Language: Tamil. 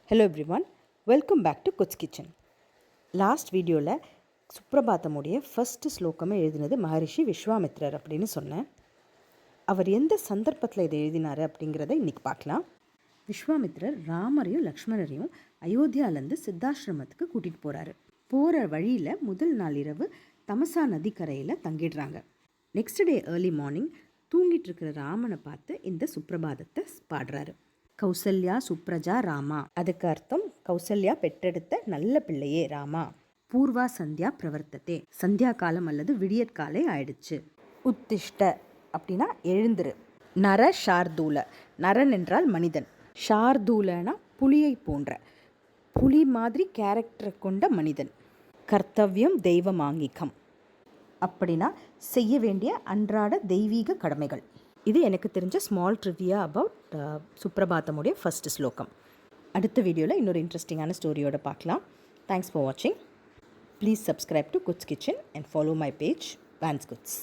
Hello everyone, welcome back to goods kitchen. Last வீடியோவில் சுப்ரபாத்தமுடைய ஃபஸ்ட்டு ஸ்லோகமே எழுதினது மகரிஷி விஸ்வாமித்ரர் அப்படின்னு சொன்னேன். அவர் எந்த சந்தர்ப்பத்தில் இதை எழுதினார் அப்படிங்கிறத இன்றைக்கி பார்க்கலாம். விஸ்வாமித்ரர் ராமரையும் லக்ஷ்மணரையும் அயோத்தியாவிலேருந்து சித்தாசிரமத்துக்கு கூட்டிகிட்டு போகிறாரு. போகிற வழியில் முதல் நாள் இரவு தமசா நதிக்கரையில் தங்கிடுறாங்க. நெக்ஸ்ட் டே ஏர்லி மார்னிங் தூங்கிட்டு இருக்கிற ராமனை பார்த்து இந்த சுப்ரபாதத்தை பாடுறாரு. கௌசல்யா சுப்ரஜா ராமா. அதுக்கு அர்த்தம் கௌசல்யா பெற்றெடுத்த நல்ல பிள்ளையே ராமா. பூர்வா சந்தியா பிரவர்த்ததே. சந்தியா காலம் அல்லது விடியற்காலை ஆயிடுச்சு. உத்திஷ்ட அப்படின்னா எழுந்துரு. நர ஷார்தூல. நரன் என்றால் மனிதன். ஷார்தூலனா புலியை போன்ற, புலி மாதிரி கேரக்டரை கொண்ட மனிதன். கர்த்தவ்யம் தெய்வமாங்கிகம் அப்படின்னா செய்ய வேண்டிய அன்றாட தெய்வீக கடமைகள். இது எனக்கு தெரிஞ்ச ஸ்மால் ட்ரிவியா அபவுட் சுப்ரபாத்தமுடைய ஃபஸ்ட்டு ஸ்லோகம். அடுத்த வீடியோவில் இன்னொரு இன்ட்ரெஸ்டிங்கான ஸ்டோரியோட பார்க்கலாம். தேங்க்ஸ் ஃபார் வாட்சிங். Please subscribe to goods kitchen and follow my page vans goods.